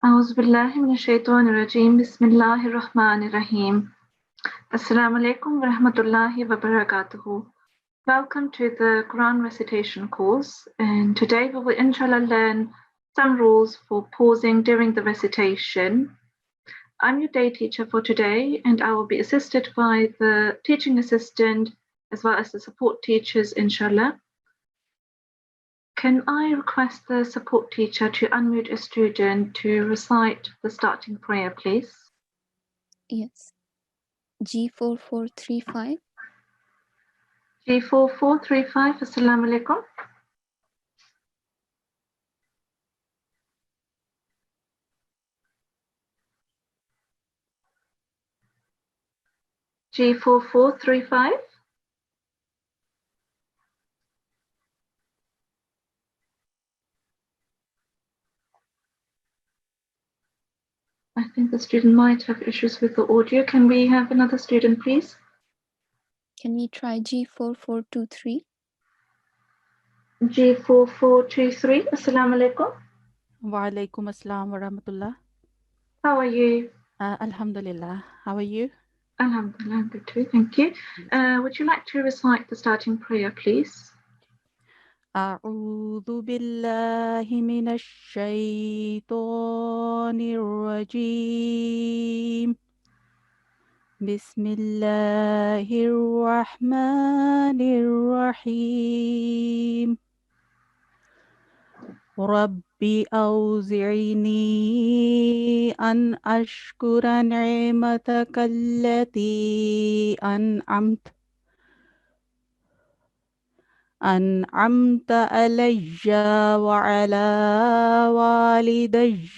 أعوذ بالله من الشيطان الرجيم بسم الله الرحمن الرحيم Assalamu alaikum wa rahmatullahi wa barakatuhu. Welcome to the Quran Recitation Course, and today we will inshallah learn some rules for pausing during the recitation. I'm your day teacher for today, and I will be assisted by the teaching assistant as well as the support teachers inshallah. Can I request the support teacher to unmute a student to recite the starting prayer, please? Yes. G4435. G4435, Assalamu alaikum. G4435. I think the student might have issues with the audio. Can we have another student, please? Can we try G4423? G4423, Assalamu alaikum. Wa alaikum assalam wa rahmatullah. How are you? Alhamdulillah. How are you? Alhamdulillah, I'm good too, thank you. Would you like to recite the starting prayer, please? أعوذ بالله من الشيطان الرجيم. بسم الله الرحمن الرحيم. ربي أوزعني أن أشكر نعمتك التي أنعمت علي وعلى والدي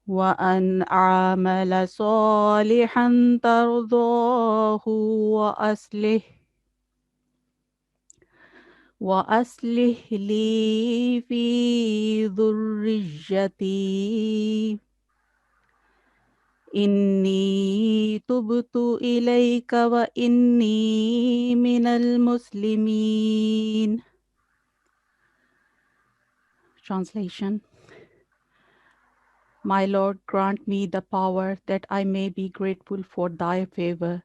وأن أعمل صالحا ترضاه وأصلح لي في ذريتي إني تبت إليك وإني من المسلمين. Translation. My Lord, grant me the power that I may be grateful for thy favor,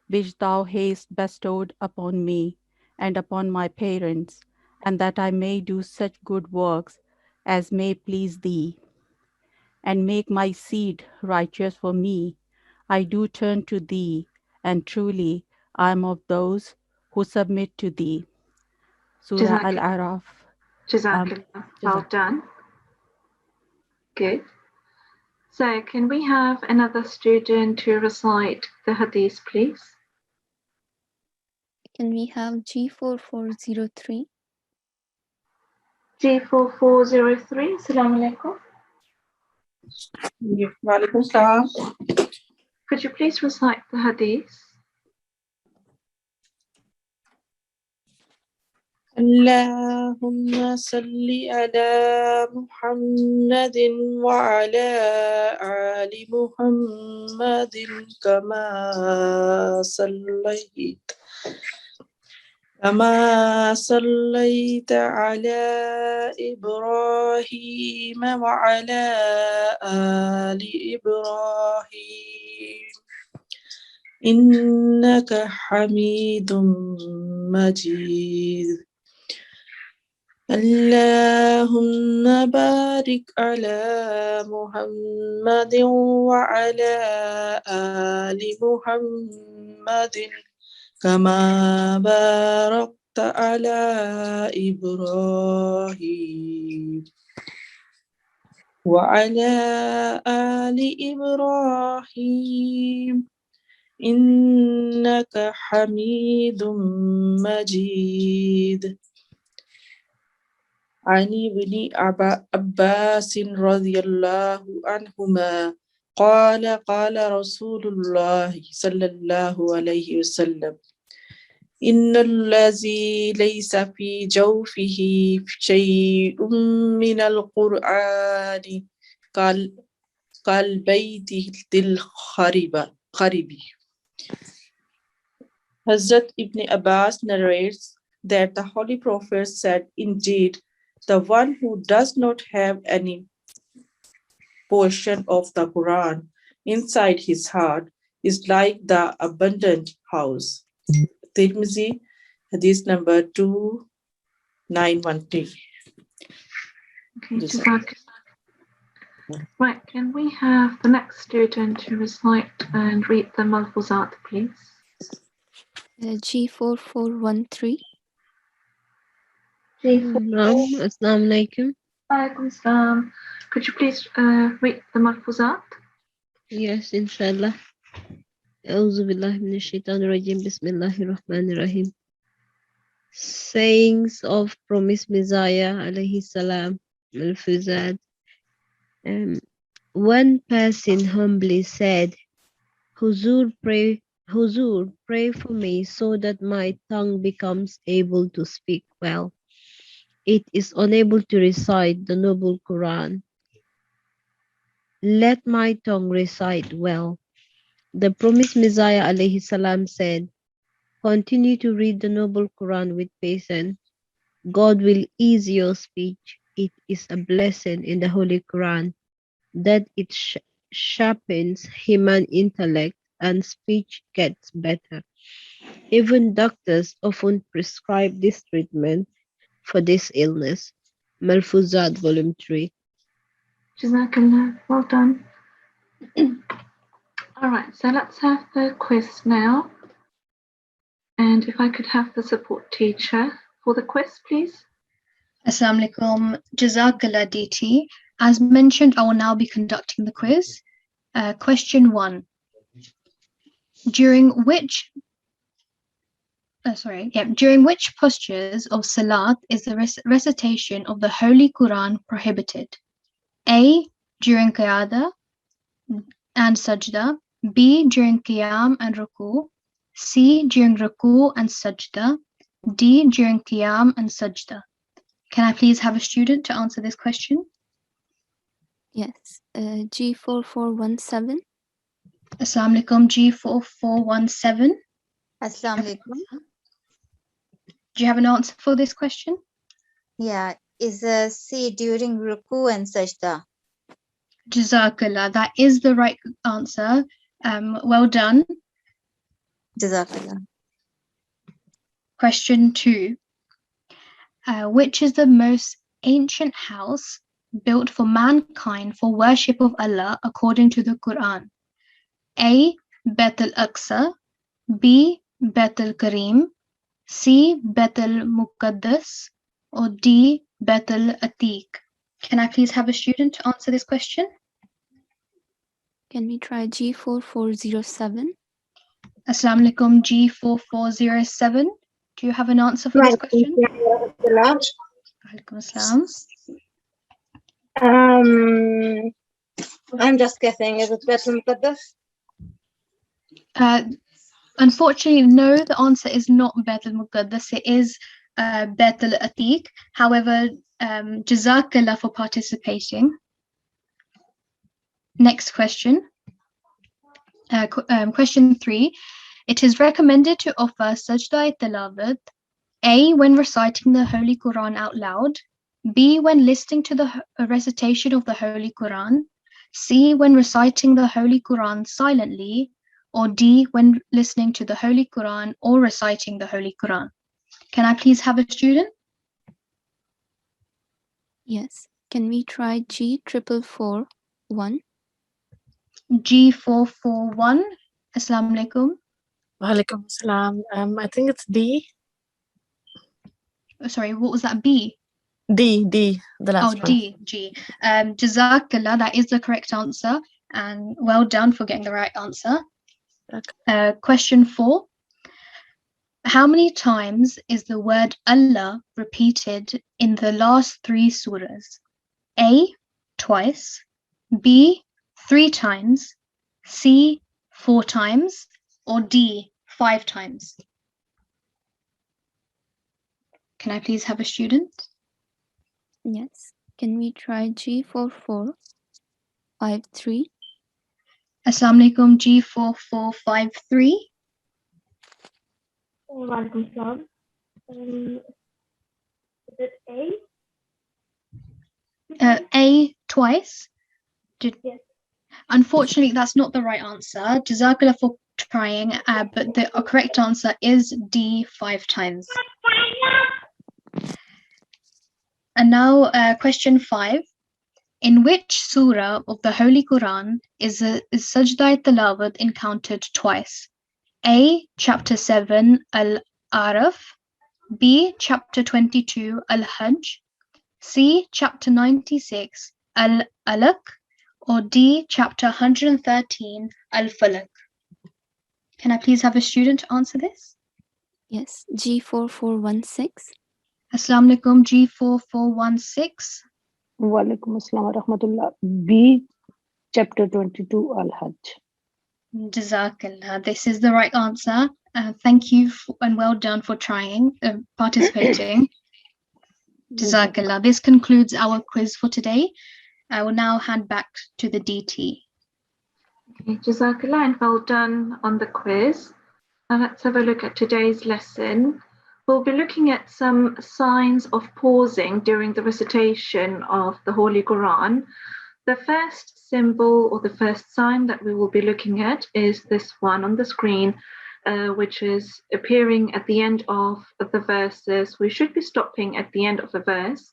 which thou hast bestowed upon me and upon my parents, and that I may do such good works as may please thee, and make my seed righteous for me. I do turn to thee, and truly I am of those who submit to thee. Surah Al-Araf. Jazakallah. Well done. Good. So can we have another student to recite the hadith, please? Can we have G4403? G4403, Assalamu alaikum. Walaikum salam. Could you please recite the hadith? Allahumma salli ala Muhammadin wa ala ali Muhammadin kama sallaita ala Ibrahim wa ala ali Ibrahim innaka hamidum majid. Allahumma barik ala Muhammadin wa ala ali Muhammadin kama barakta ala Ibrahim wa ala ali Ibrahim innaka hamidum majid. عن ابن عباس رضي الله عنهما قال قال رسول الله صلى الله عليه وسلم إن الذي ليس في جوفه شيء من القرآن كالبيت الخرب. Hazrat Ibn Abbas narrates that the Holy Prophet said, indeed, The one who does not have any portion of the Quran inside his heart is like the abandoned house. Tirmizi, Hadith number 2913. Okay, Jazakallah. Right, can we have the next student to recite and read the Malfuzat, please? G4413. Assalamu alaikum. Alaikum salam. Could you please read the Malfuzat? Yes, inshallah. A'udhu billahi minash shaitanir rajim. Bismillahir rahmanir rahim. Sayings of promised Messiah alayhi salam. Malfuzat. One person humbly said, Huzur, pray for me so that my tongue becomes able to speak well. It is unable to recite the noble Quran. Let my tongue recite well. The promised Messiah alayhi salam said, continue to read the noble Quran with patience. God will ease your speech. It is a blessing in the Holy Quran that it sharpens human intellect and speech gets better. Even doctors often prescribe this treatment for this illness. Malfuzat, Volume 3. Jazakallah, well done. All right, so let's have the quiz now. And if I could have the support teacher for the quiz, please. Assalamu alaikum, Jazakallah DT. As mentioned, I will now be conducting the quiz. Question 1. During which postures of Salat is the recitation of the Holy Quran prohibited? A. During Qiyada and Sajda. B. During Qiyam and Ruku. C. During Ruku and Sajda. D. During Qiyam and Sajda. Can I please have a student to answer this question? Yes. G4417. Assalamu alaikum, G4417. Assalamu alaikum. Do you have an answer for this question? Yeah, is C during ruku and sajda? Jazakallah, that is the right answer. Well done. Jazakallah. Question 2. Which is the most ancient house built for mankind for worship of Allah according to the Quran? A. Beit al-Aqsa. B. Beit al-Karim. C. Beit al-Muqaddas. Or D. Beit al-Atiq. Can I please have a student to answer this question? Can we try G4407? Assalamu alaikum, G4407. Do you have an answer for this question? Alaikum assalam. I'm just guessing. Is it Beit al-Muqaddas? Unfortunately, no, the answer is not Beit al-Muqaddas. It is Beit al-Atiq. However, Jazakallah for participating. Next question. Question 3. It is recommended to offer sajda-e-tilawat A. When reciting the Holy Quran out loud. B. When listening to the recitation of the Holy Quran. C. When reciting the Holy Quran silently. Or D. When listening to the Holy Quran or reciting the Holy Quran. Can I please have a student? Yes. Can we try G4441? G441. Assalamu alaikum. Walaikum salam. I think it's D. Sorry, what was that? B? D, the last one. G. Jazakallah, that is the correct answer. And well done for getting the right answer. Okay. Question 4. How many times is the word Allah repeated in the last 3 surahs? A. Twice. B. 3 times. C. 4 times. Or D. 5 times. Can I please have a student? Yes. Can we try G4453? Assalamu alaikum, G4453. Walaikum salam. Is it A? A, twice. Unfortunately, that's not the right answer. Jazakallah for trying, but the correct answer is D, 5 times. And now question 5. In which surah of the Holy Qur'an is Sajda Tilawat encountered twice? A. Chapter 7, Al-Araf. B. Chapter 22, Al-Hajj. C. Chapter 96, Al-Alaq. Or D. Chapter 113, Al-Falaq. Can I please have a student answer this? Yes, G4416. Assalamu alaikum, G4416. Walaikum assalam wa rahmatullah. B, chapter 22, Al-Hajj. Jazakallah. This is the right answer. Thank you and well done for trying, participating. Jazakallah. This concludes our quiz for today. I will now hand back to the DT. Okay, Jazakallah and well done on the quiz. Now let's have a look at today's lesson. We'll be looking at some signs of pausing during the recitation of the Holy Qur'an. The first symbol or the first sign that we will be looking at is this one on the screen, which is appearing at the end of the verses. We should be stopping at the end of the verse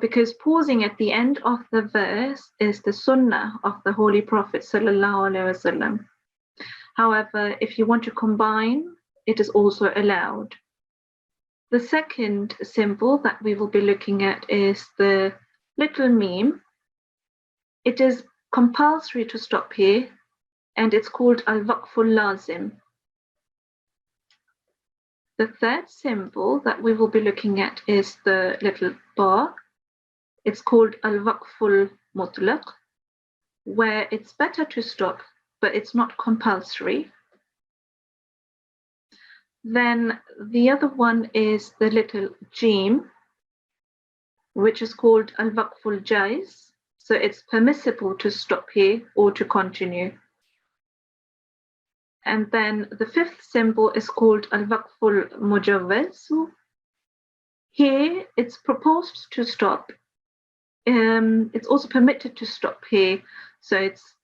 because pausing at the end of the verse is the sunnah of the Holy Prophet sallallahu alaihi wasallam. However, if you want to combine, it is also allowed. The second symbol that we will be looking at is the little meme. It is compulsory to stop here, and it's called al-waqful lazim. The third symbol that we will be looking at is the little bar. It's called al-waqful mutlaq, where it's better to stop, but it's not compulsory. Then the other one is the little jim, which is called al-waqful jaiz. So it's permissible to stop here or to continue. And then the fifth symbol is called al-waqful mujawwaz. Here it's proposed to stop. It's also permitted to stop here. So it's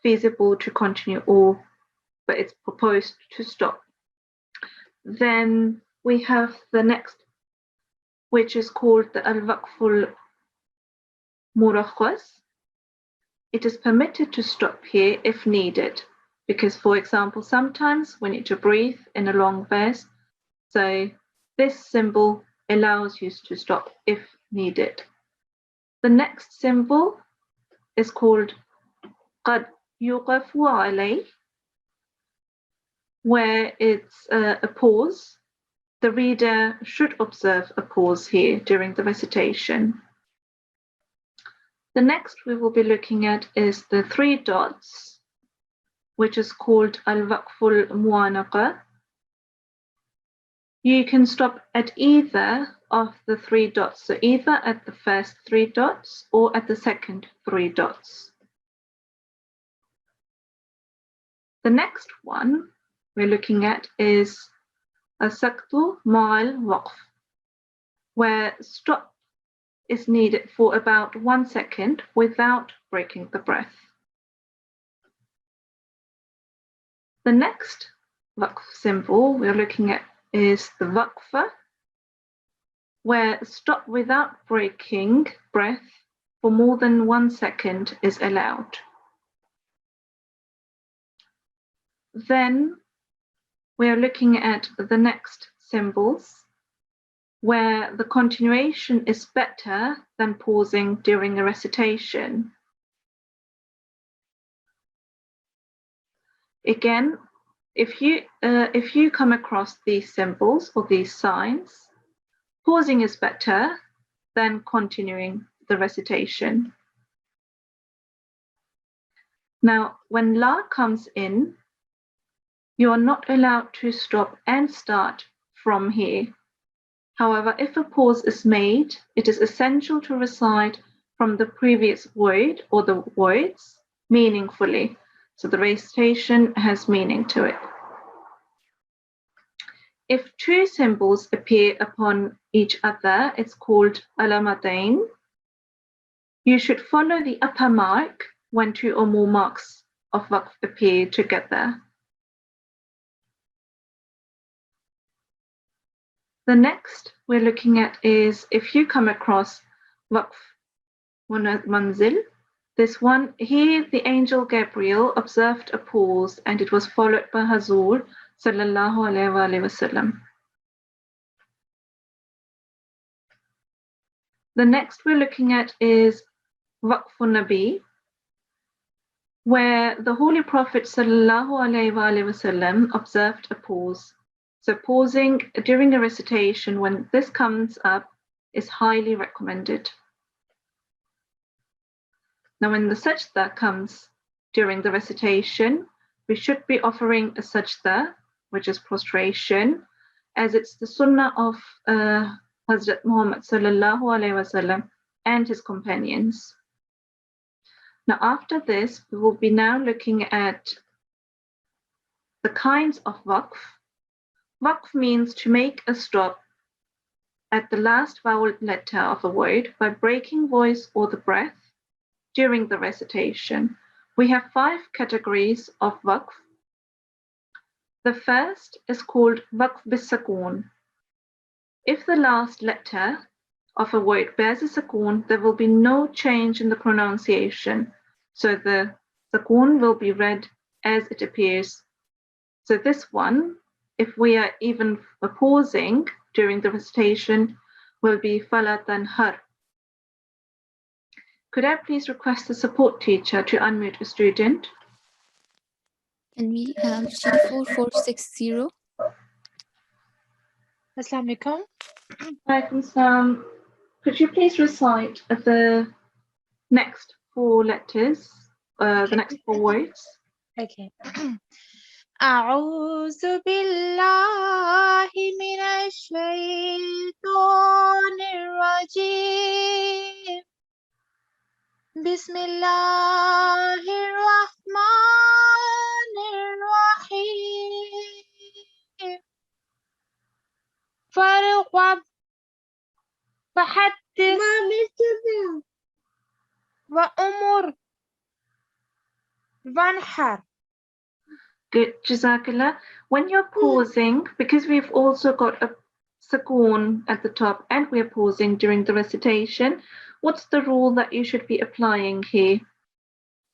feasible to continue but it's proposed to stop. Then we have the next, which is called the al-waqful murakhwas. It is permitted to stop here if needed, because, for example, sometimes we need to breathe in a long verse. So this symbol allows you to stop if needed. The next symbol is called qad yuqafu alayh, where it's a pause. The reader should observe a pause here during the recitation. The next we will be looking at is the 3 dots, which is called al-waqful mu'anaqa. You can stop at either of the 3 dots, so either at the first 3 dots or at the second 3 dots. The next one we're looking at is as-saktu ma'al waqf, where stop is needed for about 1 second without breaking the breath. The next waqf symbol we're looking at is the waqfa, where stop without breaking breath for more than 1 second is allowed. Then we are looking at the next symbols, where the continuation is better than pausing during a recitation. Again, if you come across these symbols or these signs, pausing is better than continuing the recitation. Now, when la comes in, you are not allowed to stop and start from here. However, if a pause is made, it is essential to recite from the previous word or the words meaningfully. So the recitation has meaning to it. If two symbols appear upon each other, it's called alamatayn. You should follow the upper mark when two or more marks of waqf appear together. The next we're looking at is if you come across waqf manzil. This one here, the angel Gabriel observed a pause and it was followed by Hazur sallallahu alaihi wasallam. The next we're looking at is Waqfun Nabi, where the Holy Prophet sallallahu alaihi wasallam observed a pause. So pausing during a recitation when this comes up is highly recommended. Now when the sajda comes during the recitation, we should be offering a sajda, which is prostration, as it's the sunnah of Hazrat Muhammad sallallahu alaihi wasallam and his companions. Now after this, we will be now looking at the kinds of waqf. Waqf means to make a stop at the last vowel letter of a word by breaking voice or the breath during the recitation. We have 5 categories of waqf. The first is called waqf bis-sakun. If the last letter of a word bears a sakun, there will be no change in the pronunciation. So the sakun will be read as it appears. So this one, if we are even pausing during the recitation, will be fala tanhar. Could I please request the support teacher to unmute a student? Can we have G4460? Assalamu alaikum. Alaikum salam. Could you please recite the next 4 letters, the next 4 words? Okay. أعوذ بالله من الشيطان الرجيم بسم الله الرحمن الرحيم فارغب فحدث وأمر وانحر. Good, Jazakallah. When you're pausing, because we've also got a sakun at the top and we're pausing during the recitation, what's the rule that you should be applying here?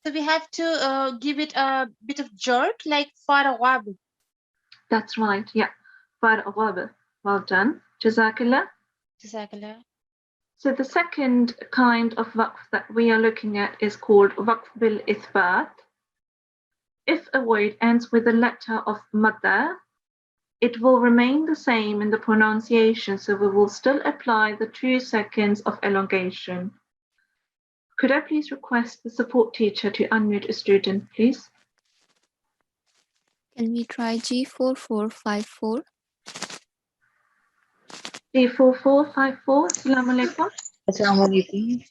So we have to give it a bit of jerk, like faragab. That's right, yeah. Faragab. Well done. Jazakallah. Jazakallah. So the second kind of waqf that we are looking at is called waqf bil-ithbat. If a word ends with a letter of madda, it will remain the same in the pronunciation, so we will still apply the 2 seconds of elongation. Could I please request the support teacher to unmute a student, please? Can we try G4454? G4454, Assalamu alaikum. Assalamu alaikum.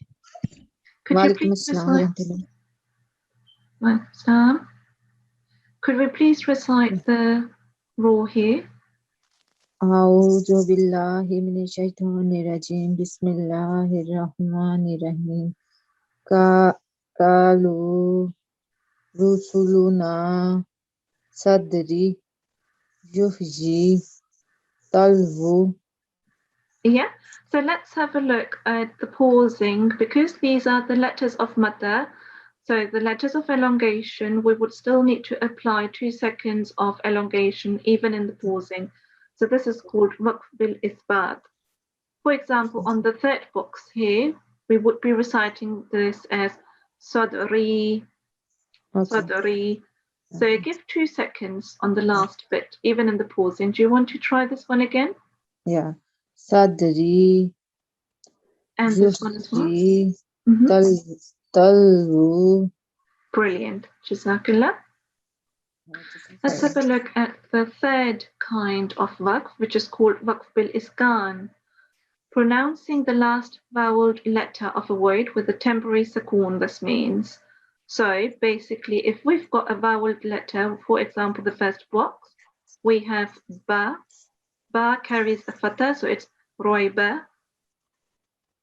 Could you please recite? Could we please recite the rule here? A'udhu billahi minash shaitanir rajim. Bismillahir rahmanir rahim. Qalu rusuluna sadri yuhji talvu. Yeah, so let's have a look at the pausing, because these are the letters of madda. So the letters of elongation, we would still need to apply 2 seconds of elongation even in the pausing. So this is called waqf bil-ithbat. For example, on the 3rd box here, we would be reciting this as sadri, sadri. So give 2 seconds on the last bit, even in the pausing. Do you want to try this one again? Yeah. Sadri. And this one as well. Talvu. Brilliant. Jazakallah. Let's have a look at the 3rd kind of waqf, which is called waqf bil-iskan. Pronouncing the last vowel letter of a word with a temporary sakun, this means. So basically, if we've got a vowel letter, for example, the 1st box, we have ba, Ba carries a fatha, so it's roiba.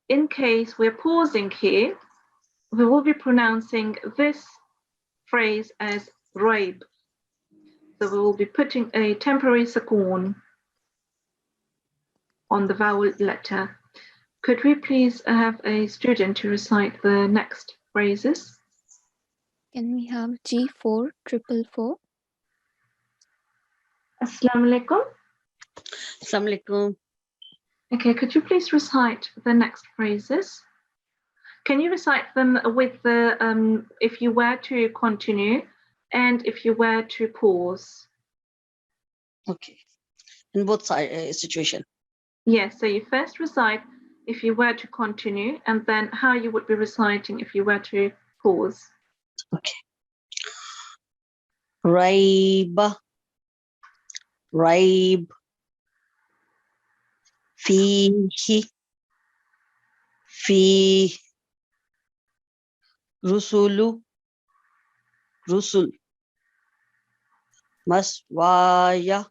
In case we're pausing here, we will be pronouncing this phrase as roib. So we will be putting a temporary sukoon on the vowel letter. Could we please have a student to recite the next phrases? Can we have G4 444? Assalamu alaikum. Assalamu alaikum. Okay, could you please recite the next phrases? Can you recite them with the, if you were to continue and if you were to pause? Okay. In both situation. Yes, so you first recite if you were to continue and then how you would be reciting if you were to pause. Okay. Raib. Raib. Fihi. Fi. Rusulu. Rusul. Maswaya.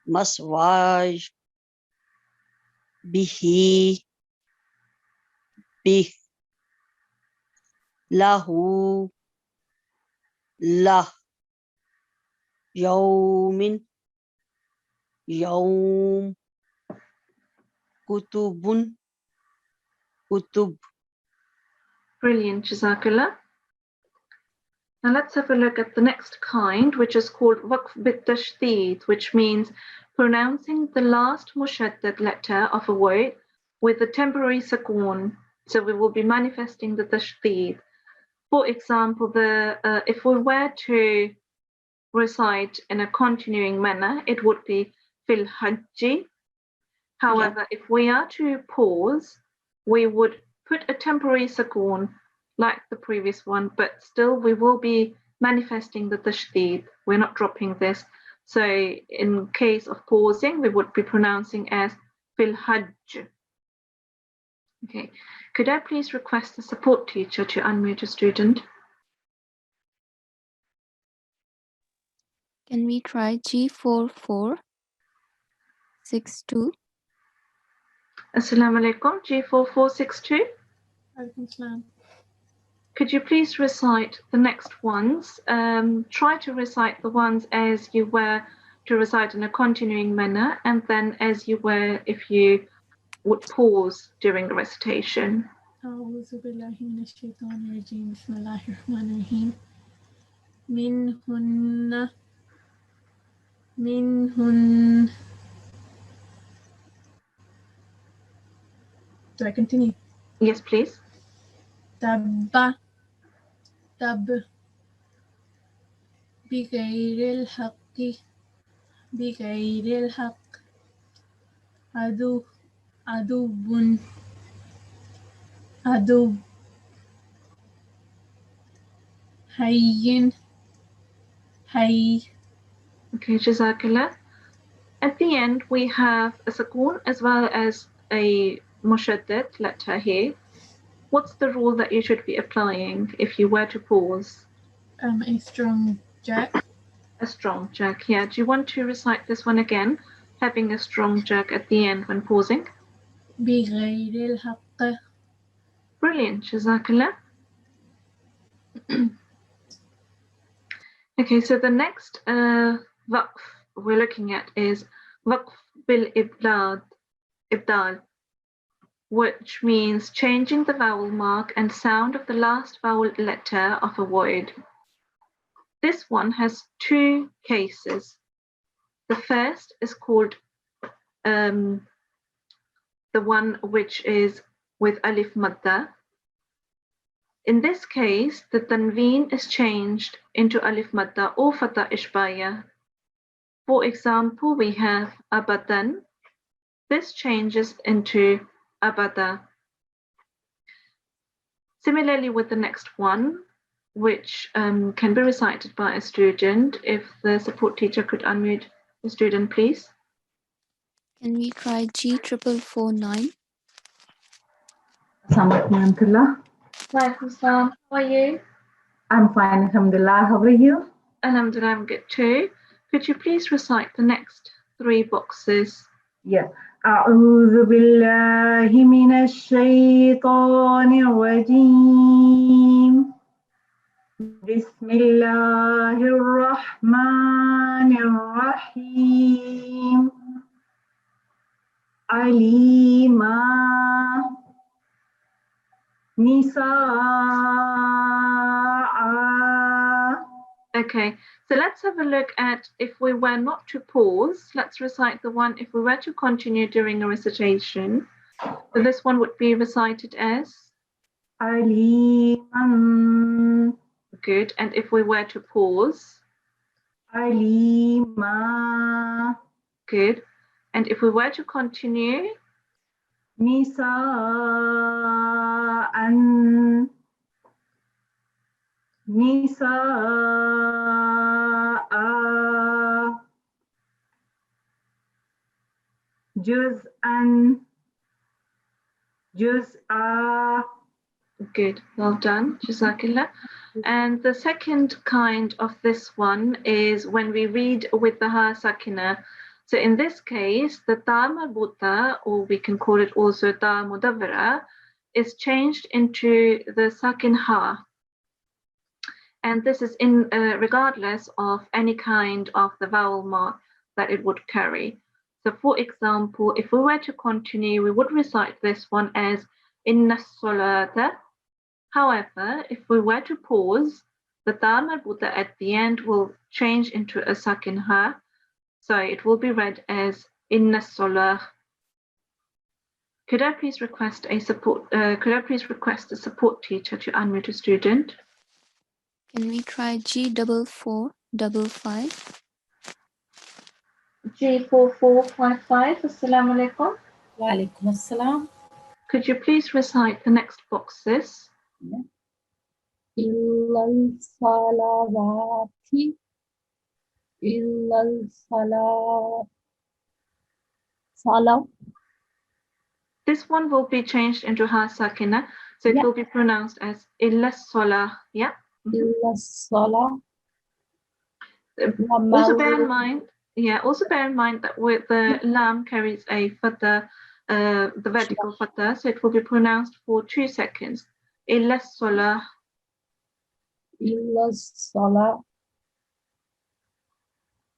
Maswaj. Bihi. Bih. Lahu. Lah. Yawmin. Yawm. Kutubun. Kutub. Brilliant, Jazakallah. Now let's have a look at the next kind, which is called waqf bit-tashdid, which means pronouncing the last mushaddad letter of a word with a temporary sukoon. So we will be manifesting the tashdid. For example, if we were to recite in a continuing manner, it would be fil hajji. However, if we are to pause, we would put a temporary sukoon like the previous one, but still we will be manifesting the tashdid. We're not dropping this. So in case of pausing, we would be pronouncing as fil hajj. Okay, could I please request the support teacher to unmute a student? Can we try G4462? Assalamu alaikum, G4462. Could you please recite the next ones? Try to recite the ones as you were to recite in a continuing manner, and then as you were if you would pause during the recitation. Minhun. Do I continue? Yes, please. Tabba. Tab. بغير الحق. بغير الحق. عدو. عدو. عدو. hayyin. Hay. Okay, Jazakallah. At the end, we have a sukoon as well as a mushaddad letter here. What's the rule that you should be applying if you were to pause? A strong jerk. A strong jerk, yeah. Do you want to recite this one again, having a strong jerk at the end when pausing? بغير الحق. Brilliant, Jazakallah. Okay, so the next waqf we're looking at is waqf bil-ibdal, which means changing the vowel mark and sound of the last vowel letter of a word. This one has two cases. The first is called the one which is with alif madda. In this case, the tanween is changed into alif madda or fatha ishbaya. For example, we have abadan. This changes into abada. Similarly with the next one, which can be recited by a student. If the support teacher could unmute the student, please. Can we try G449? Alhamdulillah. Walaikum salam. How are you? I'm fine, Alhamdulillah. How are you? Alhamdulillah, I'm good too. Could you please recite the next 3 boxes. Yeah. أعوذ بالله من الشيطان الرجيم. بسم الله الرحمن الرحيم. عليما نساء. Okay, so let's have a look at if we were not to pause. Let's recite the one if we were to continue during a recitation. So this one would be recited as Aliman. Good. And if we were to pause, Alima. Good. And if we were to continue, Nisa'an. Nisa'a. Juz'an. Juz'a. good. Well done. Jazakallah. And the second kind of this one is when we read with the ha sakina. So in this case, the ta marbuta, or we can call it also ta mudawwara, is changed into the sakin ha. And this is in regardless of any kind of the vowel mark that it would carry. So for example, if we were to continue, we would recite this one as inna salata. However, if we were to pause, the ta marbuta at the end will change into a sakin ha. So it will be read as inna salah. Could I please request a support teacher to unmute a student? Can we try G4455? G4455, Assalamu alaikum. Wa alaikum assalam. Could you please recite the next boxes? Illal salawati. Illal salah. This one will be changed into ha sakina, so it will be pronounced as illa salah. Yeah. Illa salah. Also bear in mind, that with the lam carries a fatha, the vertical fatha, so it will be pronounced for 2 seconds. Illa salah. Illa salah.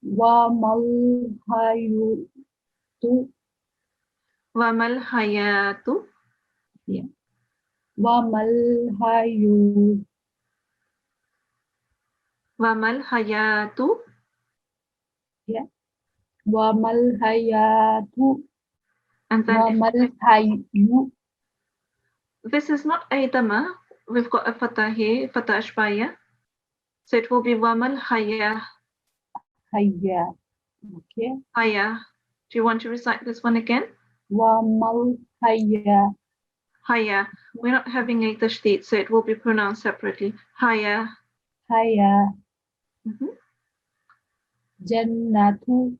Wa mal hayatu. Wa mal hayatu. Yeah. Wa mal hayu. Wa mal hayatu. Yeah. Wa mal hayatu. And then wa mal hayu. This is not a dhamma. We've got a fatha here, fatha ashbaya. So it will be wa mal haya. Haya. Okay. Haya. Do you want to recite this one again? Wa mal haya. Haya. We're not having a tashdid, so it will be pronounced separately. Haya. Haya. Jannatu.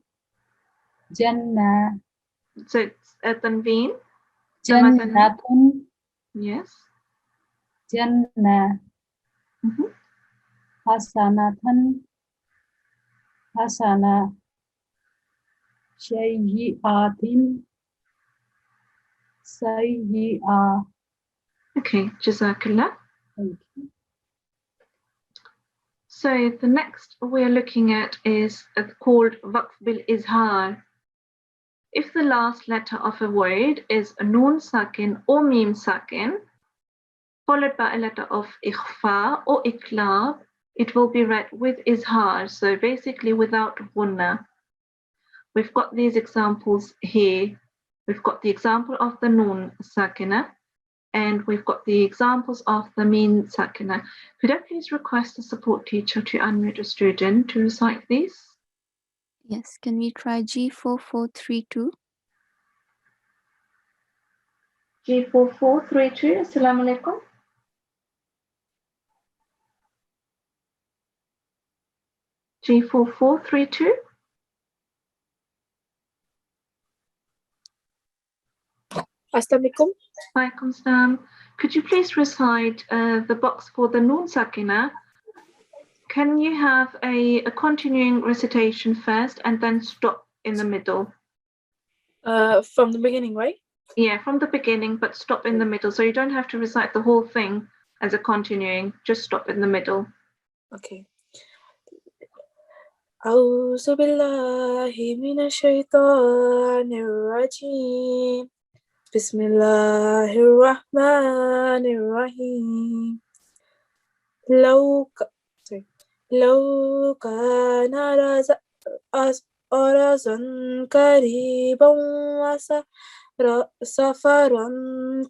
Jannah. So it's a tanveen. Jannatun. Yes. Jannah. Hasanatan. Hasana. Sayyi'atin. Sayyi'a. Okay, Jazakallah. Thank you. So the next we're looking at is called Waqf bil-Izhar. If the last letter of a word is a noon sakin or mim sakin, followed by a letter of ikhfa or iklab, it will be read with izhar, so basically without gunna. We've got these examples here. We've got the example of the noon sakina, and we've got the examples of the mim sakina. Could I please request a support teacher to unmute a student to recite these? Yes, can we try G4432? G4432, Assalamu alaikum. G4432. Assalamualaikum. Waalaikum salam. Could you please recite the box for the noon sakina? Can you have a continuing recitation first and then stop in the middle. From the beginning, right? Yeah, from the beginning, but stop in the middle. So you don't have to recite the whole thing as a continuing, just stop in the middle. Okay. أعوذ بالله من الشيطان الرجيم بسم الله الرحمن الرحيم لو كان أرزا قريبا وسفرا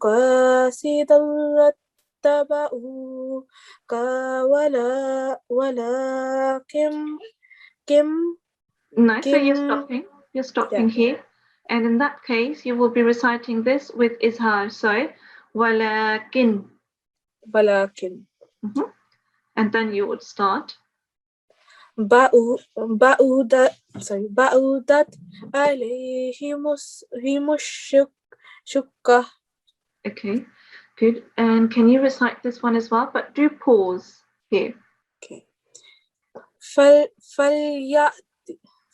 قاصدا لاتبعوك ولكن Nice. So you're stopping here. And in that case, you will be reciting this with izhar. So, walakin. And then you would start. بعودت عليهم الشقة. Okay, good. And can you recite this one as well? But do pause here. Okay.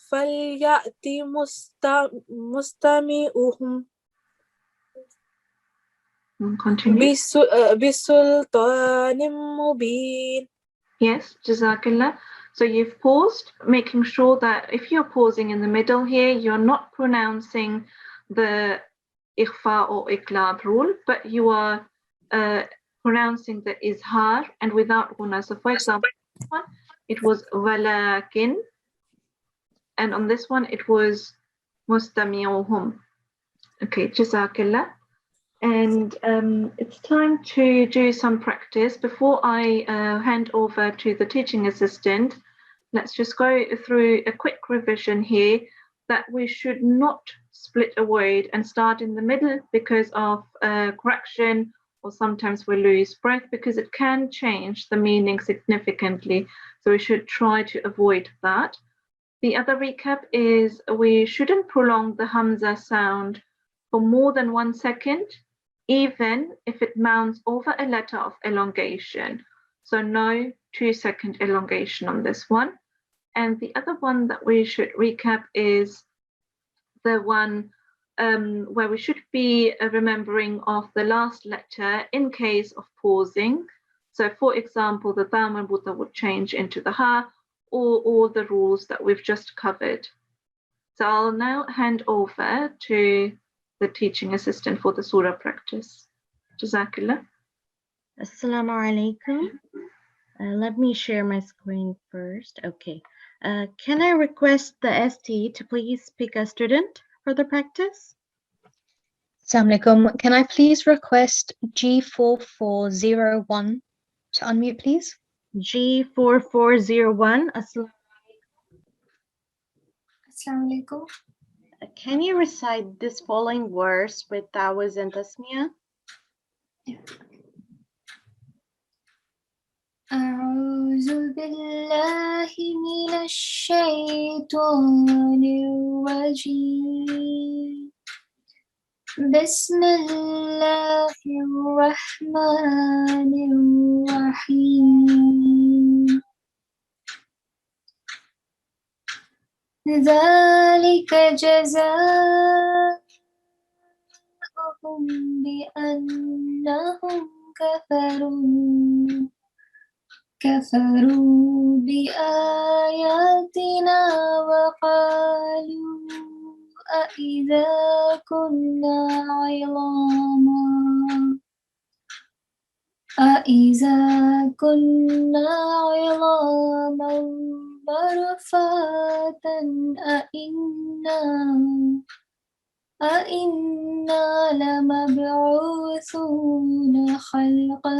فليأتي مستمعهم Continue. بسلطان مبين. Yes, Jazakallah. So you've paused, making sure that if you're pausing in the middle here, you're not pronouncing the ikhfa or iqlab rule, but you are pronouncing the izhar and without ghunna. So for example, it was walakin, and on this one it was mustami'uhum. Okay, Jazakallah. And it's time to do some practice. Before I hand over to the teaching assistant, let's just go through a quick revision here that we should not split a word and start in the middle because of correction, or sometimes we lose breath because it can change the meaning significantly. So we should try to avoid that. The other recap is we shouldn't prolong the Hamza sound for more than 1 second, even if it mounts over a letter of elongation. So no 2-second elongation on this one. And the other one that we should recap is the one where we should be remembering of the last letter in case of pausing. So for example, the dha marbuta would change into the ha, or all the rules that we've just covered. So I'll now hand over to the teaching assistant for the surah practice. Jazakallah. Assalamu alaikum. Let me share my screen first. Okay. Can I request the ST to please pick a student for the practice? Assalamu alaikum. Can I please request G4401 to unmute, please? G4401. Assalamu alaikum. Can you recite this following verse with Tawaz and Tasmiyah? أعوذ بالله من الشيطان الرجيم بسم الله الرحمن الرحيم ذلك جزاؤهم بأنهم كفروا بآياتنا وقالوا أإذا كنا عظاما ورفاتا أإنا لمبعوثون خلقا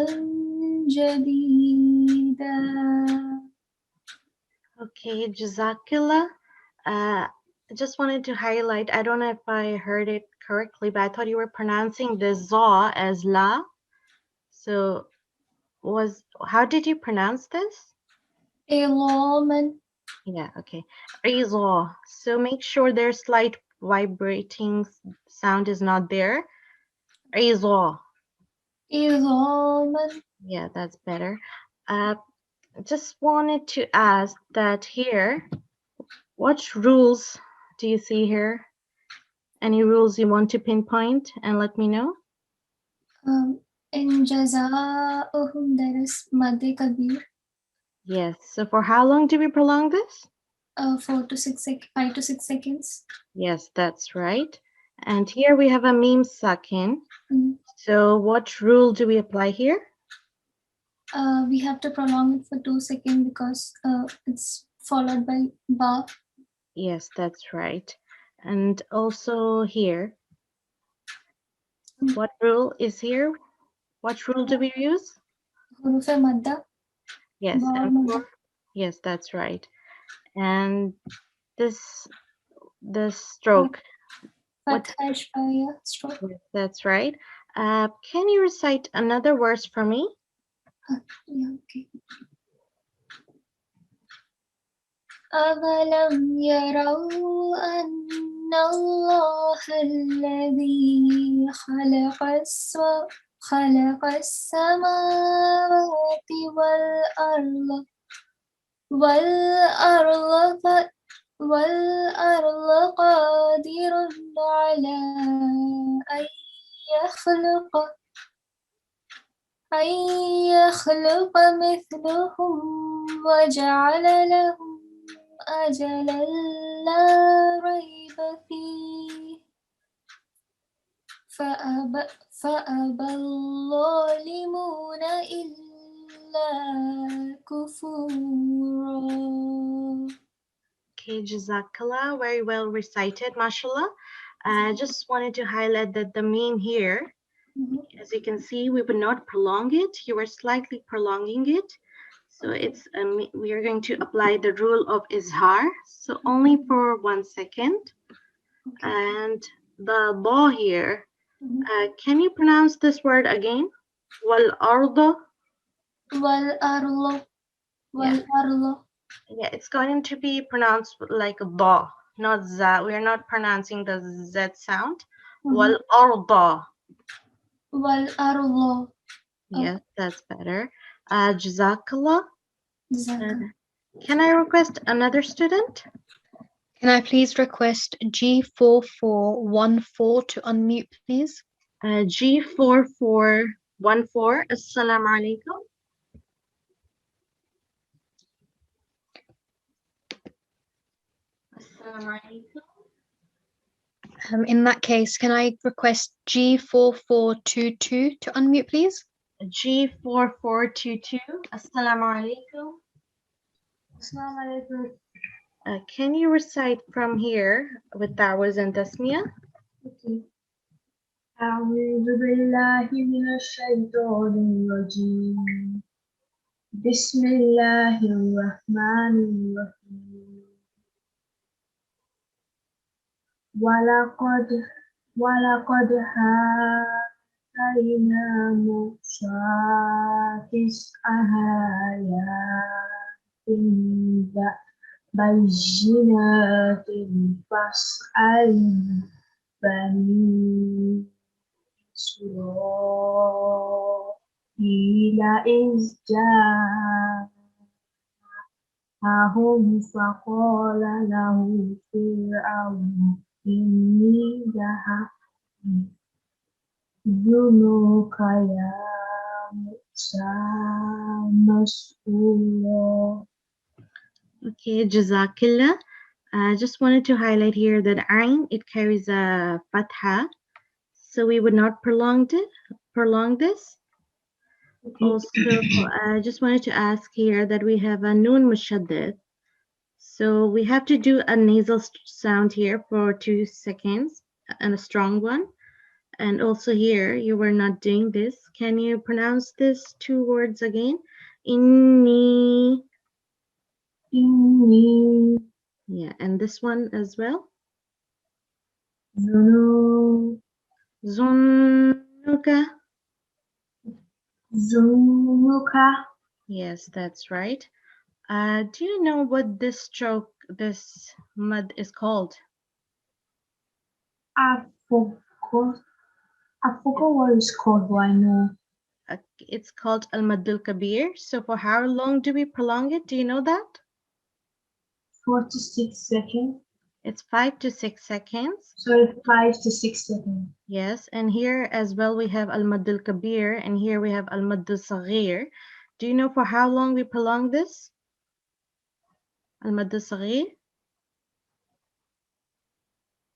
جديدا. Okay, Jazakallah. I just wanted to highlight, I don't know if I heard it correctly, but I thought you were pronouncing the za as la. So how did you pronounce this? Izaman. Yeah, okay. Iza. So make sure there's slight vibrating sound is not there. Iza. Izaman. Yeah, that's better. Just wanted to ask that here, what rules Do you see here any rules you want to pinpoint and let me know? In Jaza'uhum there is Madde Kabir, Yes. So for how long do we prolong this? 5 to 6 seconds. Yes, that's right. And here we have a meme sakin. Mm. So what rule do we apply here? We have to prolong it for 2 seconds because it's followed by ba. Yes, that's right. And also here, what rule is here? What rule do we use? Hurufe Madda. Yes, Ba and Madda. for, yes, that's right. And this stroke. What? Fatha Ishbaya stroke. Yes, that's right. Can you recite another verse for me? Yeah, okay. أَوَلَمْ يَرَوْا أَنَّ اللَّهَ الَّذِي خَلَقَ السَّمَاوَاتِ وَالْأَرْضَ قَادِرٌ عَلَى أن يخلق مثلهم وجعل لهم أجلا لا ريب فيه فأبى الظالمون إلا كفورا. Okay, Jazakallah, very well recited, mashallah. I just wanted to highlight that the meme here, as you can see, we would not prolong it. You were slightly prolonging it. So it's we are going to apply the rule of izhar. So only for 1 second. And the law here, can you pronounce this word again? Wal arda. وَالْأَرْضَ. Yeah, it's going to be pronounced like a ba, not za. We are not pronouncing the z sound. Wal arda. وَالْأَرْضَ. Yes, that's better. Jazakallah. Jazakallah. Can I request another student? Can I please request G4414 to unmute, please? G4414. Assalamu alaikum. Assalamu alaikum. In that case, can I request G4422 to unmute, please? G4422. Assalamu alaikum. Assalamu alaikum. Can you recite from here with Dawaz and Tasmiyah? Okay. أعوذ بالله من الشيطان الرجيم. بسم الله الرحمن الرحيم. ولقد آتينا موسى 9 آيات بينات فاسأل بني إسرائيل إذ جاءهم فقال له فرعون إني ذهبت يا موسى مسحورا. Okay, Jazakillah. I just wanted to highlight here that Ain, it carries a fatha, so we would not prolong this. Also, I just wanted to ask here that we have a Noon Mushaddid. So we have to do a nasal sound here for 2 seconds and a strong one. And also here, you were not doing this. Can you pronounce these 2 words again? Inni. Inni. Yeah, and this one as well. Zunu. Zunuka. Zunuka. Yes, that's right. Do you know what this stroke, this mud is called? I forgot what it's called, but I know. It's called Al-Maddul Kabir. So for how long do we prolong it? Do you know that? 4 to 6 seconds. It's 5 to 6 seconds. So 5 to 6 seconds. Yes, and here as well we have al-madd kabir, and here we have al-madd saghir. Do you know for how long we prolong this? Al-madd saghir?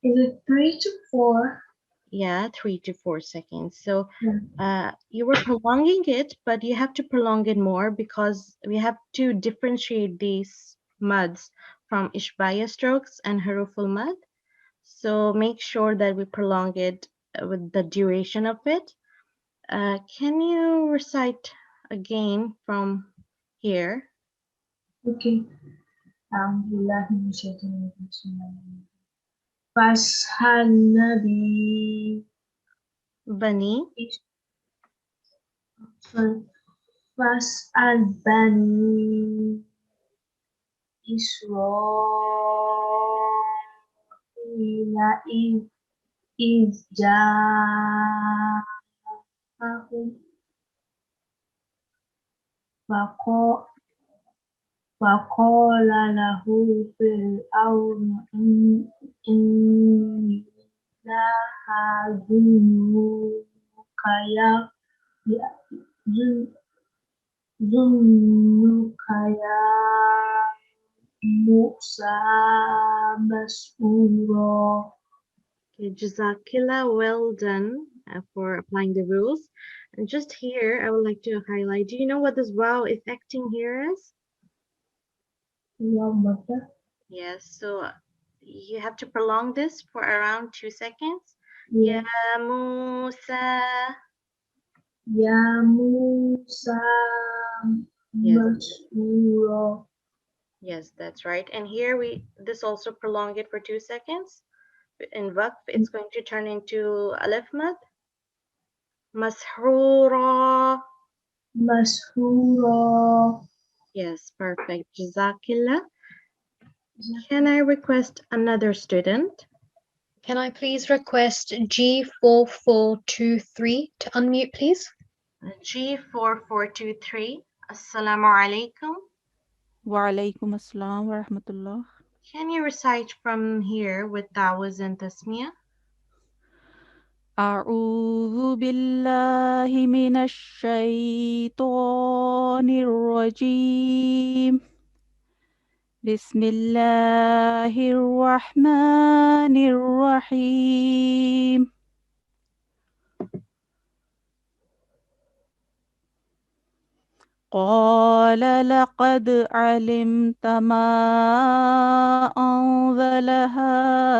Is it 3 to 4? Yeah, 3 to 4 seconds. So you were prolonging it, but you have to prolong it more because we have to differentiate these mads from ishbaya strokes and haruful mad. So make sure that we prolong it with the duration of it. Can you recite again from here? Okay. Fashal Nabi. Bani. Sorry. Fas'al Bani Isra'ila iz ja'ahum faqala lahu fir'aunu inni lahazunnuka ya zunnuka ya Musa mas'ura. Okay, Jazakillah, well done for applying the rules. And just here, I would like to highlight, do you know what this wow is acting here as? Yes, so you have to prolong this for around 2 seconds. Yeah. Ya Musa. Ya Musa mas'ura. Yes, that's right. And here this also prolong it for 2 seconds. In Waqf, it's going to turn into Alif Mad. Mashura. Mas'ura. Yes, perfect. Jazakillah. Can I request another student? Can I please request G4423 to unmute, please? G4423. Assalamu alaikum. Wa alaikum assalam wa rahmatullah. Can you recite from here with Tawaz and Tasmiyah? أعوذ بالله من الشيطان الرجيم بسم الله الرحمن الرحيم قال لقد علمت ما أنزل هؤلاء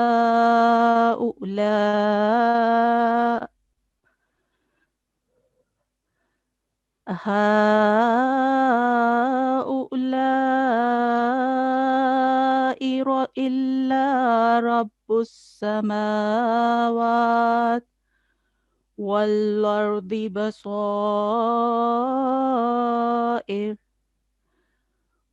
إلا رب السماوات والأرض بصائر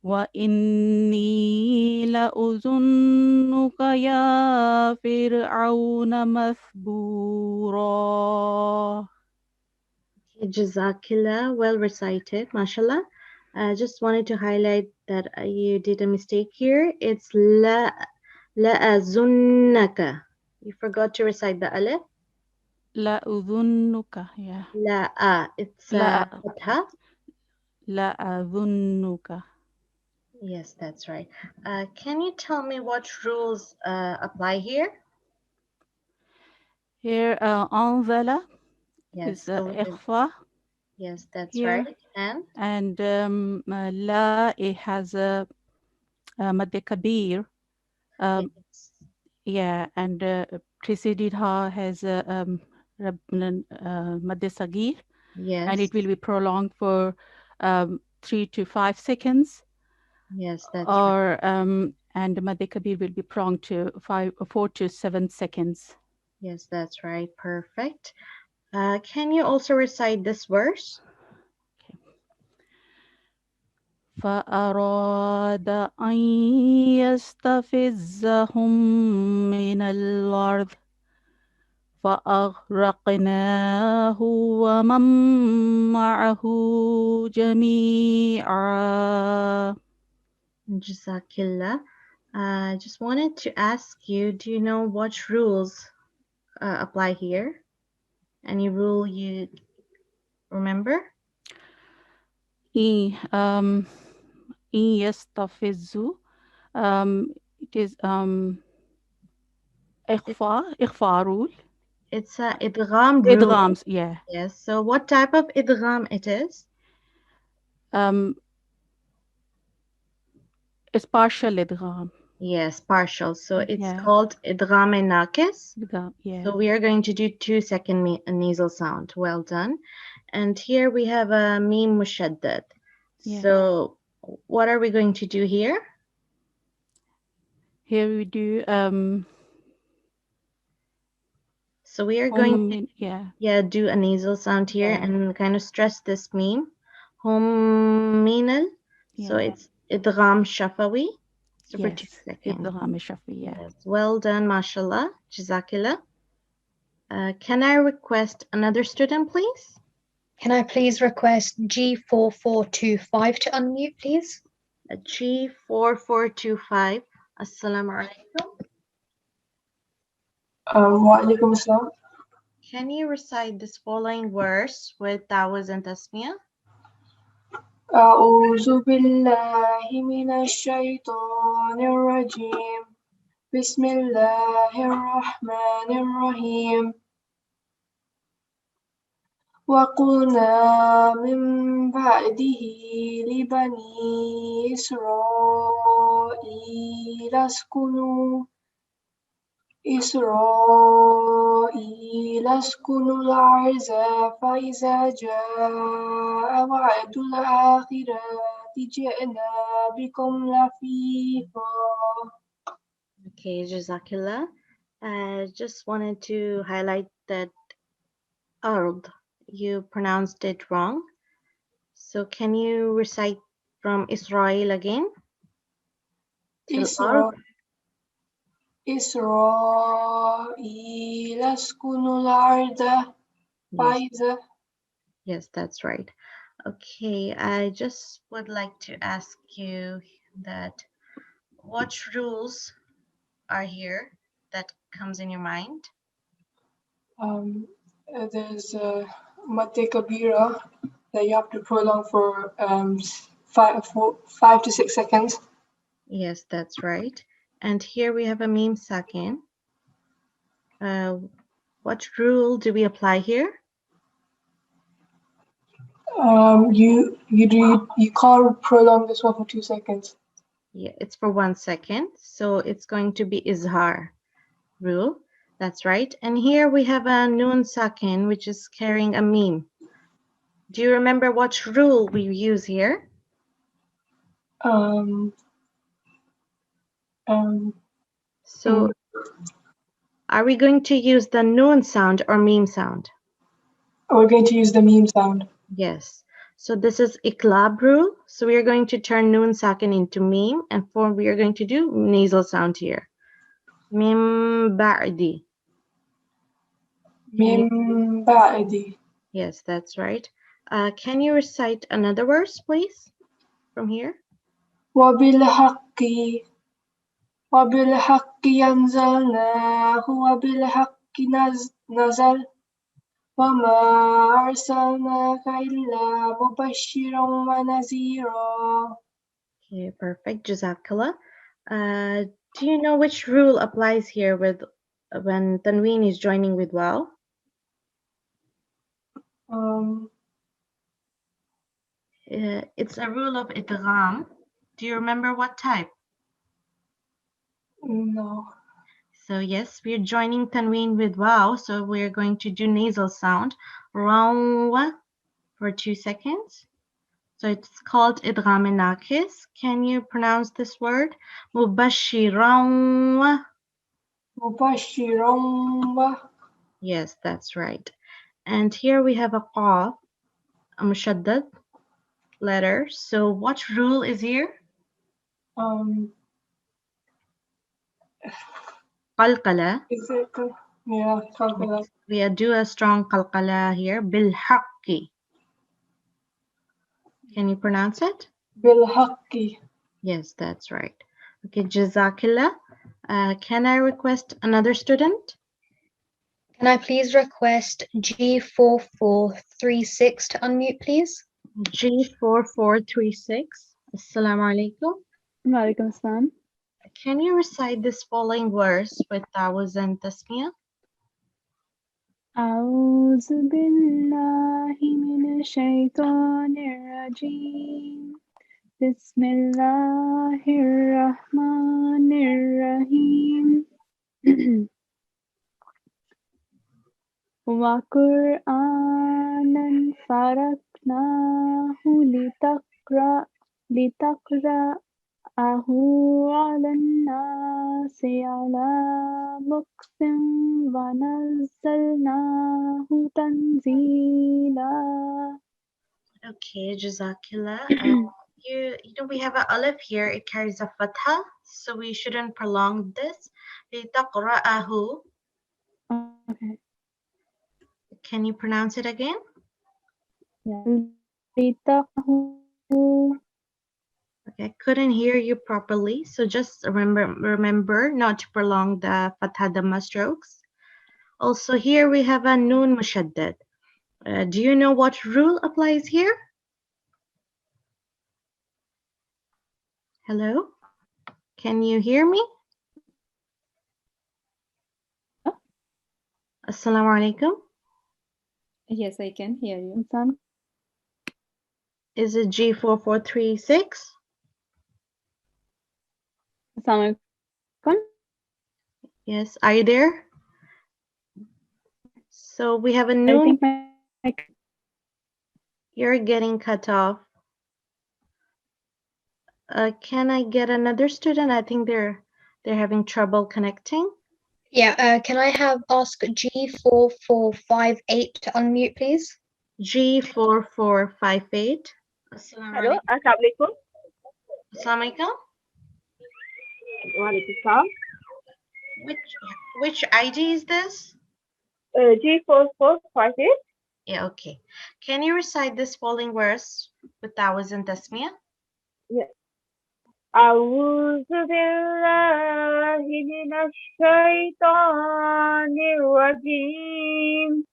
وإني لأظنك يا فرعون مثبورا. Jazakillah, well recited, mashallah. I just wanted to highlight that you did a mistake here. It's la'azunnaka. You forgot to recite the alif. لأظنك yeah. It's لا fatha. لأظنك. Yes, that's right. Can you tell me what rules apply here? Here أنزل Yes, is إخفاء. Yes, that's here. right. And لا it has a مد كبير. yes. Yeah, and preceded her has a مد صغير. Yes. And it will be prolonged for 3 to 5 seconds. Yes, that's or right. And the Mad Kabir will be prolonged to 4 to 7 seconds. Yes, that's right. Perfect. Can you also recite this verse? فأراد أن يستفزهم من الأرض فأغرقناه ومن معه جميعا. Jasakillah. I just wanted to ask you, do you know what rules apply here? Any rule you remember? إن يستفزوا it is إخفاء rule. It's a idgham rule. Idghams, yeah. Yes. So what type of idgham it is? It's partial idgham. Yes, partial. So it's Yeah. called idgham nakis. Yeah. So we are going to do 2-second nasal sound. Well done. And here we have a mim mushaddad. Yeah. So what are we going to do here? Here we do so we are going to do a nasal sound here and kind of stress this meme. Hum minal. So it's idgham shafawi. So for 2 seconds. idgham shafawi, Yes. Well done, mashallah. Jazakillah. Can I request another student, please? Can I please request G4425 to unmute, please? G4425. Assalamu alaikum. Wa alaikum assalam. Can you recite this following verse with Tawaz and Tasmiyah? أعوذ بالله من الشيطان الرجيم بسم الله الرحمن الرحيم وقلنا من بعده لبني إسرائيل اسكنوا الأرض فإذا جاء وعد الآخرة جئنا بكم لفيفا. Okay, Jazakillah. Just wanted to highlight that ard, you pronounced it wrong. So can you recite from Israel again? إسرائيل اسكنوا الأرض فإذا. Yes, that's right. Okay, I just would like to ask you that what rules are here that comes in your mind? There's Mate Kabira that you have to prolong for 5 to 6 seconds. Yes, that's right. And here we have a meme sakin. What rule do we apply here? You can't prolong this one for 2 seconds. Yeah, it's for 1 second. So it's going to be izhar rule. That's right. And here we have a noon sakin, which is carrying a meme. Do you remember what rule we use here? So are we going to use the noon sound or meme sound? We're going to use the meme sound. Yes. So this is iklab rule. So we are going to turn noon sakin into meme, and we are going to do nasal sound here. Mim ba'di. Mim ba'di. Yes, that's right. Can you recite another verse, please, from here? وَبِالْحَقِّ أَنزَلْنَاهُ وَبِالْحَقِّ نَزَلَ وَمَا أَرْسَلْنَاكَ إِلَّا مُبَشِّرًا وَنَذِيرًا. Okay, perfect. Jazakallah. Do you know which rule applies here with when tanween is joining with waw? It's a rule of idgham. Do you remember what type? No. So yes, we're joining tanween with waw, so we're going to do nasal sound rawa for 2 seconds. So it's called idgham nakis. Can you pronounce this word? Mubashiran. Mubashiran. Yes, that's right. And here we have a qaf, a mushaddad letter. So what rule is here? Qalqala. Yeah, qalqala. We do a strong qalqala here. Bil-Haqqi. Can you pronounce it? Bil-Haqqi. Yes, that's right. Okay, Jazakillah. Can I request another student? Can I please request G4436 to unmute, please? G4436. Assalamu alaikum. Walaikum Assalam. Can you recite this following verse with Tawuz and Tasmiyah? أعوذ بالله من الشيطان الرجيم بسم الله الرحمن الرحيم وقرآنا فرقناه لتقرأه على الناس على مكث ونزلناه تنزيلا. Okay, Jazakillah. You know, we have an alif here. It carries a fatha, so we shouldn't prolong this. لِتَقْرَأَهُ. Okay. Can you pronounce it again? Yeah. لتقرأه. Okay, I couldn't hear you properly, so just remember not to prolong the fatha dhamma strokes. Also, here we have a noon mushaddad. Do you know what rule applies here? Hello? Can you hear me? Assalamu alaikum. Yes, I can hear you. Is it G4436? Assalamu alaikum. Yes, are you there? So we have a I noon. think You're getting cut off. Can I get another student? I think they're having trouble connecting. Yeah, can I ask G4458 to unmute, please? G4458. Hello, Assalamualaikum. Assalamualaikum. Waalaikumsalam. Which ID is this? G4458. Yeah, okay. Can you recite this following verse with Tawuz and Tasmiyah? Yeah. أعوذ بالله من الشيطان الرجيم.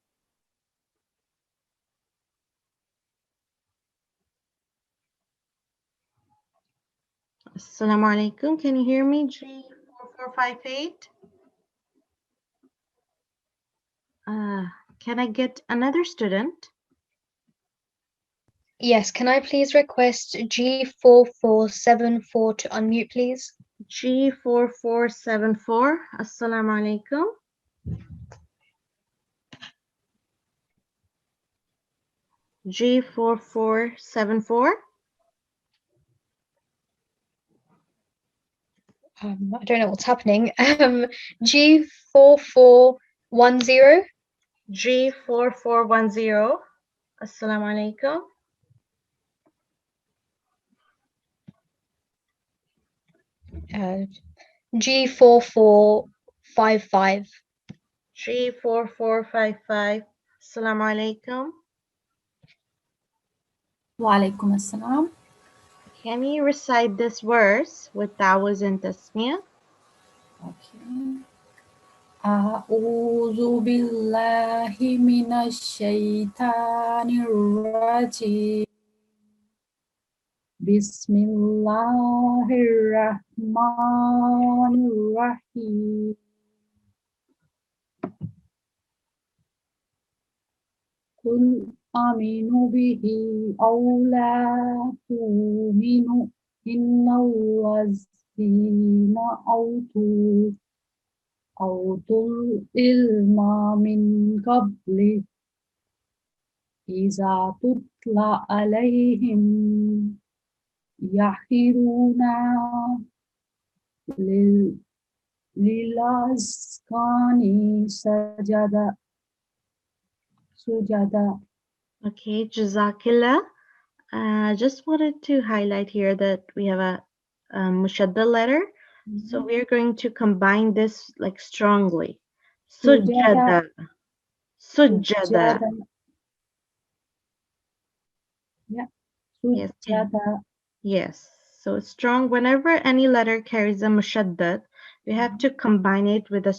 Assalamu alaikum. Can you hear me? G4458. Can I get another student? Yes, can I please request G4474 to unmute, please? G4474. Assalamu alaikum. G4474. I don't know what's happening. G4410. G4410. Assalamu alaikum. G4455. G4455. Assalamu alaikum. Walaikum Assalam. Can you recite this verse with Tawuz and Tasmiyah? Okay. أعوذ بالله من الشيطان الرجيم بسم الله الرحمن الرحيم قل آمنوا به أو لا تؤمنوا إن الذين أوتوا العلم من قبل إذا تتلى عليهم يخرون للأذقان سجدا. Okay, Jazakillah. Just wanted to highlight here that we have a mushadda letter. So we're going to combine this like strongly. Sujada. Sujada. Yeah. Yes. Sujada. Yes. So strong, whenever any letter carries a mushaddad, we have to combine it with a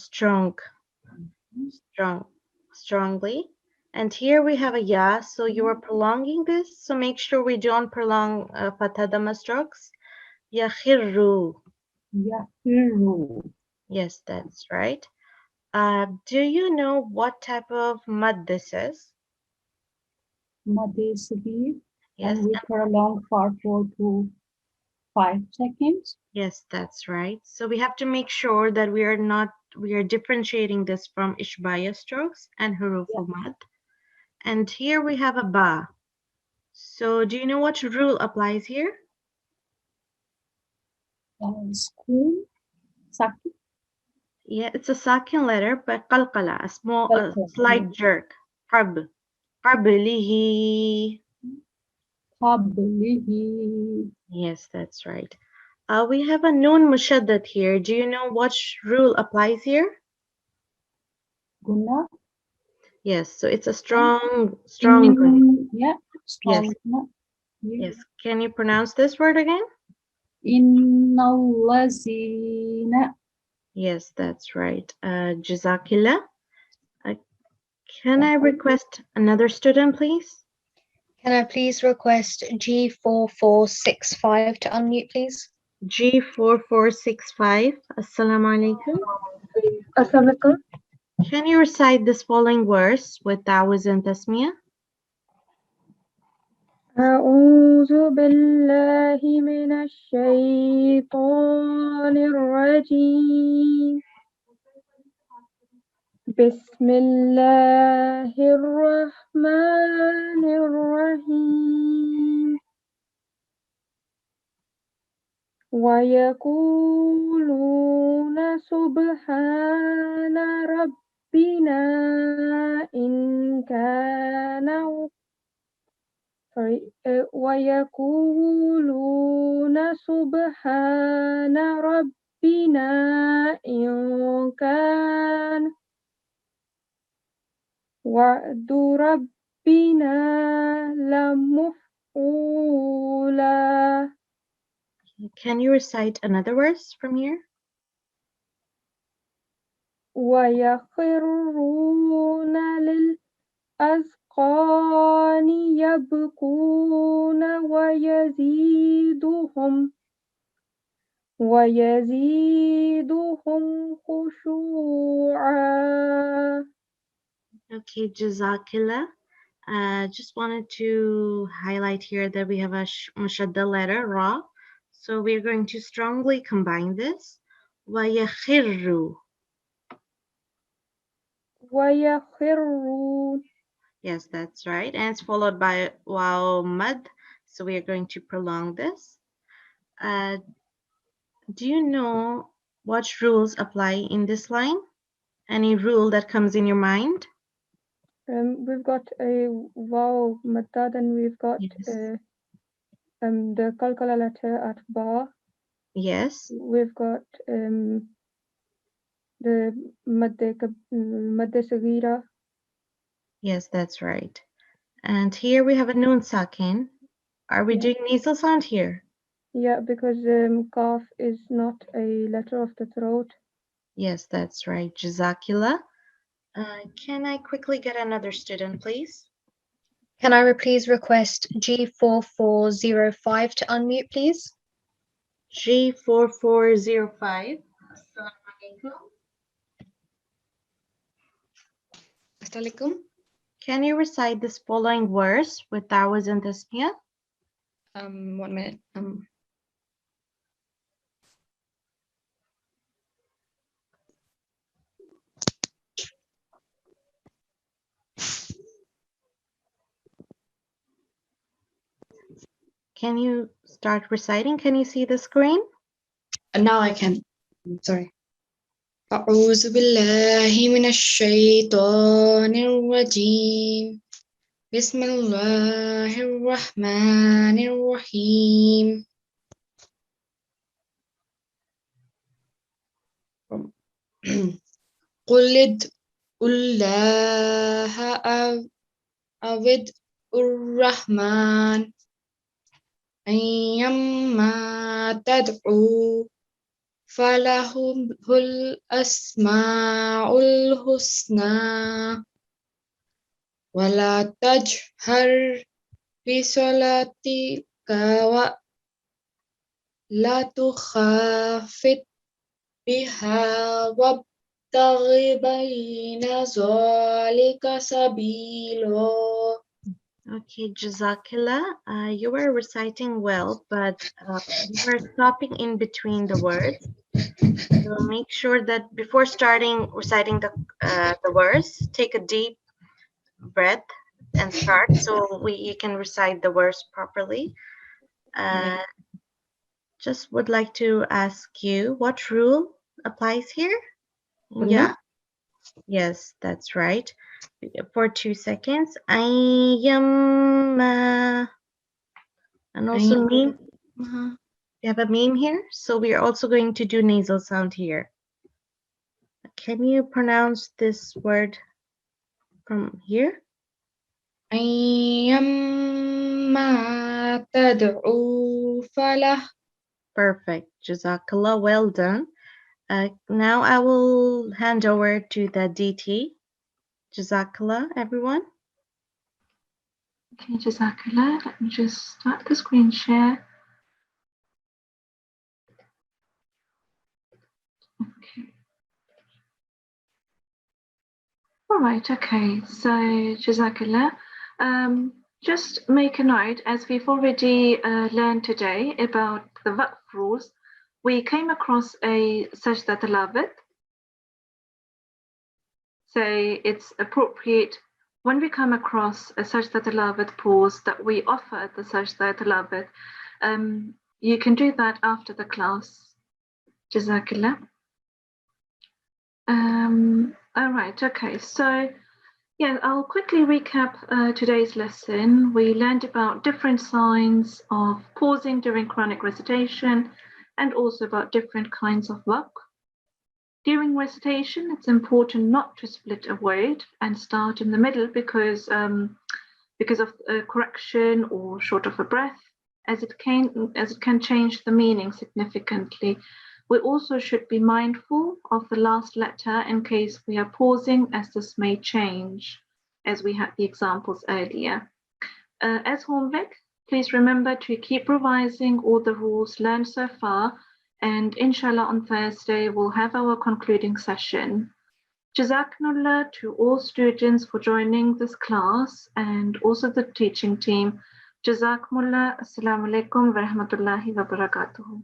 strongly. And here we have a ya, so you are prolonging this, so make sure we don't prolong fatha dhamma strokes. Yakhirru. Yakhirru. Yes, that's right. Do you know what type of mud this is? Madhesvi. Yes. And we prolong for 4 to 5 seconds. Yes, that's right. So we have to make sure that we are differentiating this from ishbaya strokes and huruful mad. And here we have a ba. So do you know what rule applies here? School. Sakin. Yeah, it's a sakin letter, but qalqala, a slight jerk. Qab. Qablihi. Qablihi. Yes, that's right. We have a noon mushaddad here. Do you know what rule applies here? Guna. Yes, so it's a strong gun. Yeah, strong. Yes. Can you pronounce this word again? Innallazina. Yes, that's right. Jazakillah. Can I request another student, please? Can I please request G4465 to unmute, please? G4465. Assalamu alaikum. Assalamu alaikum. Can you recite this following verse with ta'awuz and tasmiyah? أعوذ بالله من الشيطان الرجيم بسم الله الرحمن الرحيم ويقولون سبحان ربنا إن كان ويقولون سبحان ربنا إن كان وعد ربنا لمفعولا. Can you recite another verse from here? ويخرون للأذقان يبكون ويزيدهم خشوعا. Okay, Jazakillah. Just wanted to highlight here that we have a mushadda letter, ra. So we're going to strongly combine this. وَيَخِرُّ. وَيَخِرُّ. Yes, that's right. And it's followed by waw mad. So we are going to prolong this. Do you know what rules apply in this line? Any rule that comes in your mind? We've got a waw maddad and we've got the qalqala letter at ba. Yes. We've got the madde sagira. Yes, that's right. And here we have a noon sakin. Are we doing nasal sound here? Yeah, because kaf is not a letter of the throat. Yes, that's right. Jazakillah. Can I quickly get another student, please? Can I please request G4405 to unmute, please? G4405. Assalamualaikum. Can you recite this following verse with ta'awuz and tasmiyah? 1 minute. Can you start reciting? Can you see the screen? Now I can. Sorry. أعوذ بالله من الشيطان الرجيم بسم الله الرحمن الرحيم قل ادعوا الله أو ادعوا الرحمن أيما تدعو فله الأسماء الحسنى ولا تجهر بصلاتك ولا تخافت بها وابتغ بين ذلك سبيلا. Okay, Jazakillah, you were reciting well, but you were stopping in between the words. So make sure that before starting reciting the verse, take a deep breath and start so you can recite the verse properly. Just would like to ask you, what rule applies here? Yeah. Yes, that's right. For 2 seconds. Ayyamma. And also meme. We have a meme here, so we are also going to do nasal sound here. Can you pronounce this word from here? أيما تدعو فله. Perfect. Jazakallah. Well done. Now I will hand over to the DT. Jazakallah, everyone. Okay, Jazakallah. Let me just start the screen share. Okay. All right, okay. So, Jazakallah. Just make a note, as we've already learned today about the Waqf rules, we came across a Sajda Tilawat. So it's appropriate when we come across a Sajda Tilawat pause that we offer the Sajda Tilawat. You can do that after the class. Jazakallah. All right, okay. So yeah, I'll quickly recap today's lesson. We learned about different signs of pausing during Quranic recitation and also about different kinds of waqf. During recitation, it's important not to split a word and start in the middle because of a correction or short of a breath, as it can change the meaning significantly. We also should be mindful of the last letter in case we are pausing, as this may change, as we had the examples earlier. As homework, please remember to keep revising all the rules learned so far, and inshallah on Thursday we'll have our concluding session. Jazakumullah to all students for joining this class and also the teaching team. Jazakumullah. Assalamu alaikum wa rahmatullahi wa barakatuhu.